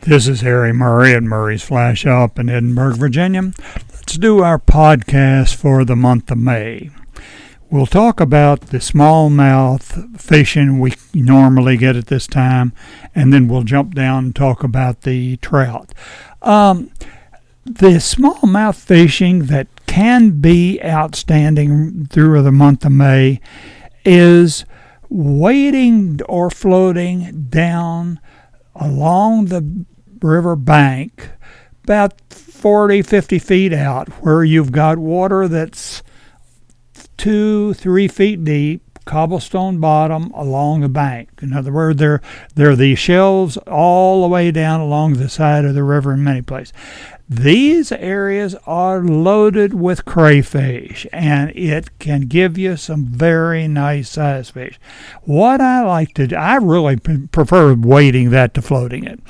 This is Harry Murray at Murray's Flash Shop in Edinburgh, Virginia. Let's do our podcast for the month of May. We'll talk about the smallmouth fishing we normally get at this time, and then we'll jump down and talk about the trout. The smallmouth fishing that can be outstanding through the month of May is wading or floating down along the river bank about 40-50 feet out, where you've got water that's 2-3 feet deep, cobblestone bottom along the bank. In other words, there are these shelves all the way down along the side of the river in many places. These areas are loaded with crayfish, and it can give you some very nice size fish. What I like to do, I really prefer wading that to floating it.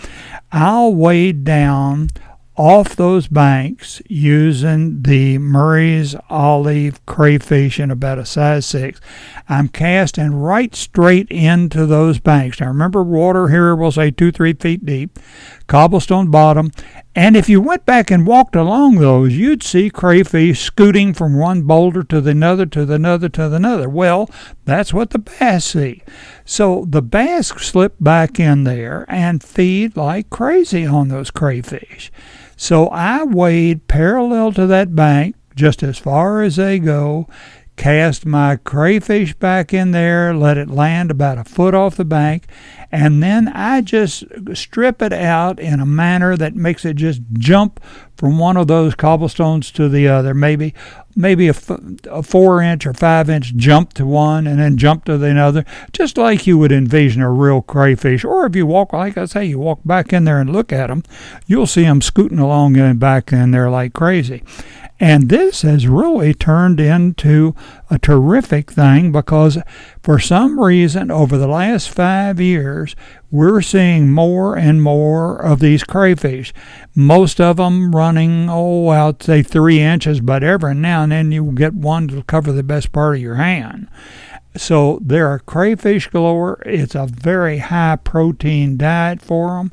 I'll wade down off those banks using the Murray's Olive crayfish in about a size 6. I'm casting right straight into those banks. Now remember, water here will say 2-3 feet deep, cobblestone bottom, and if you went back and walked along those, you'd see crayfish scooting from one boulder to the another, to the another, to the another. Well, that's what the bass see. So the bass slip back in there and feed like crazy on those crayfish. So I wade parallel to that bank just as far as they go, cast my crayfish back in there, let it land about a foot off the bank, and then I just strip it out in a manner that makes it just jump from one of those cobblestones to the other, maybe a 4-inch or 5-inch jump to one and then jump to the other, just like you would envision a real crayfish. Or if you walk, like I say, you walk back in there and look at them, you'll see them scooting along and back in there like crazy. And this has really turned into a terrific thing, because for some reason over the last 5 years, we're seeing more and more of these crayfish. Most of them running, I'd say 3 inches, but every now and then you get one to cover the best part of your hand. So there are crayfish galore. It's a very high protein diet for them,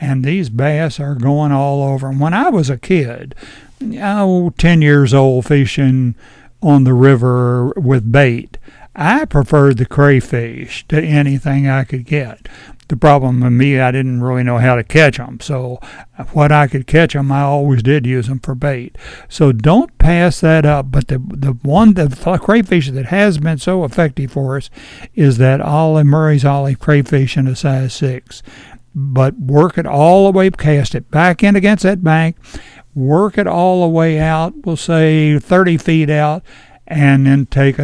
and these bass are going all over. And when I was a kid, 10 years old, fishing on the river with bait, I preferred the crayfish to anything I could get. The problem with me, I didn't really know how to catch them. So what I could catch them, I always did use them for bait. So don't pass that up. But the crayfish that has been so effective for us is that Murray's Olive crayfish in a size 6. But work it all the way, cast it back in against that bank, work it all the way out, we'll say 30 feet out, and then take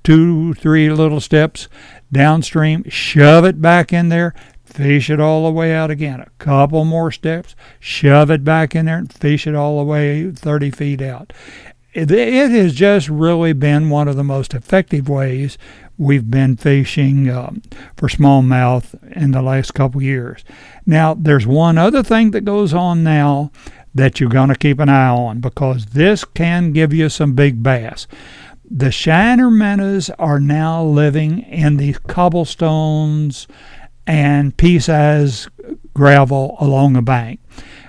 2-3 little steps downstream, shove it back in there, fish it all the way out again. A couple more steps, shove it back in there, and fish it all the way 30 feet out. It has just really been one of the most effective ways we've been fishing for smallmouth in the last couple years. Now, there's one other thing that goes on now that you're going to keep an eye on, because this can give you some big bass. The shiner minnows are now living in these cobblestones and pea-sized gravel along the bank.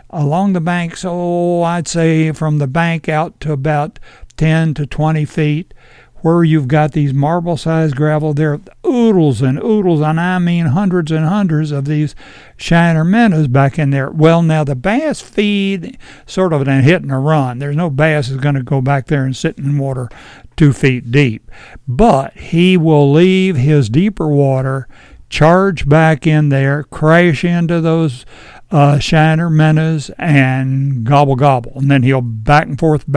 Along the banks, I'd say from the bank out to about 10 to 20 feet, where you've got these marble-sized gravel, there are oodles and oodles, and I mean hundreds and hundreds of these shiner minnows back in there. Well, now the bass feed sort of a hit and a run. There's no bass is going to go back there and sit in water 2 feet deep. But he will leave his deeper water, charge back in there, crash into those shiner minnows, and gobble. And then he'll back and forth.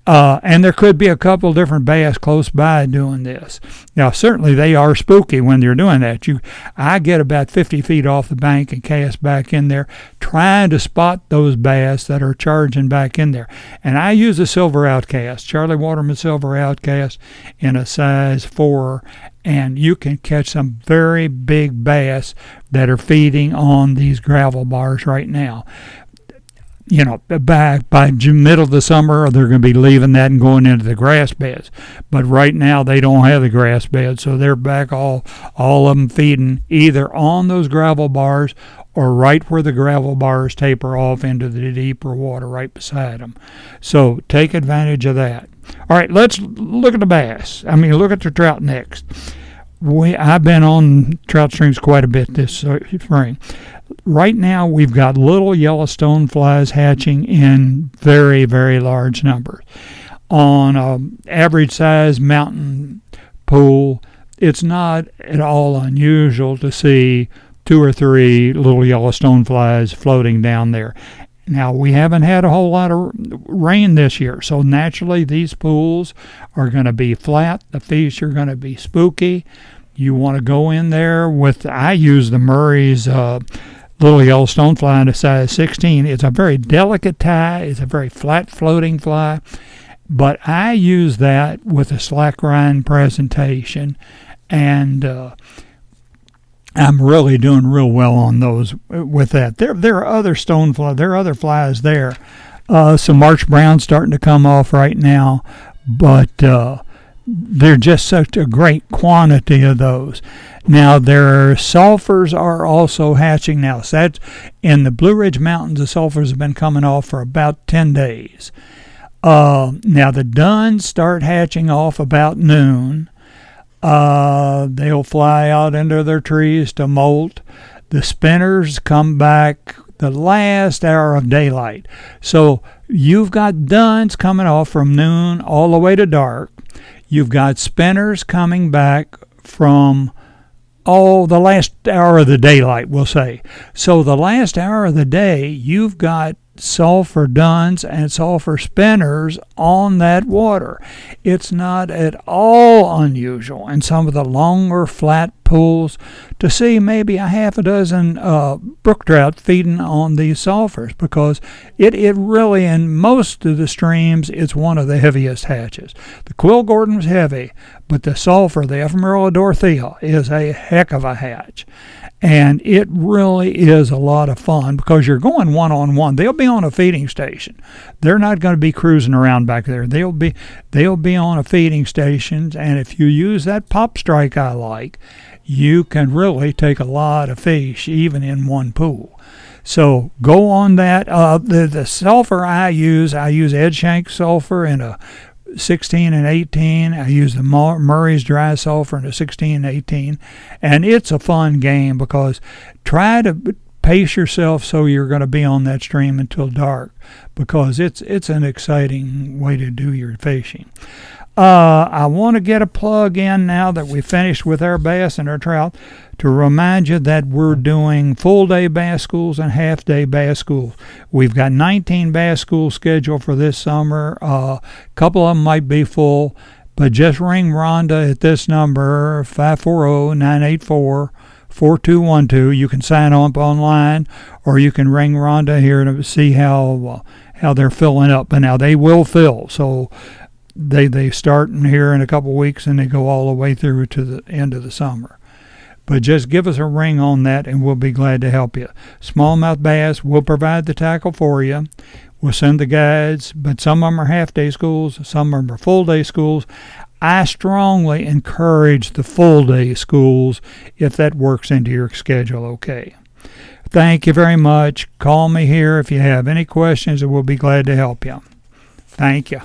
And there could be a couple different bass close by doing this. Now, certainly they are spooky when they're doing that. I get about 50 feet off the bank and cast back in there, trying to spot those bass that are charging back in there. And I use a silver outcast, Charlie Waterman silver outcast in a size 4, and you can catch some very big bass that are feeding on these gravel bars right now. By middle of the summer, they're going to be leaving that and going into the grass beds. But right now, they don't have the grass beds, so they're back all of them feeding either on those gravel bars or right where the gravel bars taper off into the deeper water right beside them. So take advantage of that. All right, let's look at the bass. Look at the trout next. I've been on trout streams quite a bit this spring. Right now, we've got little yellow stoneflies hatching in very, very large numbers. On an average size mountain pool, it's not at all unusual to see 2 or 3 little yellow stoneflies floating down there. Now, we haven't had a whole lot of rain this year, so naturally these pools are going to be flat. The fish are going to be spooky. You want to go in there I use the Murray's little yellow stonefly in a size 16. It's a very delicate tie. It's a very flat floating fly, but I use that with a slack rind presentation, and I'm really doing real well on those with that. There are other stoneflies. There are other flies there. Some March Brown's starting to come off right now, but they're just such a great quantity of those. Now, their sulfurs are also hatching now. So that's in the Blue Ridge Mountains, the sulfurs have been coming off for about 10 days. Now, the duns start hatching off about noon. They'll fly out into their trees to molt. The spinners come back the last hour of daylight. So you've got duns coming off from noon all the way to dark. You've got spinners coming back from the last hour of the daylight, we'll say. So the last hour of the day, you've got sulfur duns and sulfur spinners on that water. It's not at all unusual in some of the longer flat pools to see maybe a half a dozen brook trout feeding on these sulfurs, because it really, in most of the streams, it's one of the heaviest hatches. The Quill Gordon's heavy, but the sulfur, the Ephemerella dorothea, is a heck of a hatch. And it really is a lot of fun because you're going one-on-one. They'll be on a feeding station. They're not going to be cruising around back there. They'll be on a feeding station, and if you use that pop strike I like, you can really take a lot of fish even in one pool. So go on that. The sulfur I use Ed Shank sulfur in a 16 and 18. I use the Murray's dry sulfur in a 16 and 18, and it's a fun game because try to pace yourself so you're going to be on that stream until dark, because it's an exciting way to do your fishing. I want to get a plug in now that we finished with our bass and our trout to remind you that we're doing full-day bass schools and half-day bass schools. We've got 19 bass schools scheduled for this summer. A couple of them might be full, but just ring Rhonda at this number, 540-984-4212. You can sign up online, or you can ring Rhonda here to see how they're filling up. But now they will fill, so they start in here in a couple weeks and they go all the way through to the end of the summer. But just give us a ring on that and we'll be glad to help you. Smallmouth bass, we'll provide the tackle for you. We'll send the guides, but some of them are half-day schools, some of them are full-day schools. I strongly encourage the full-day schools if that works into your schedule okay. Thank you very much. Call me here if you have any questions and we'll be glad to help you. Thank you.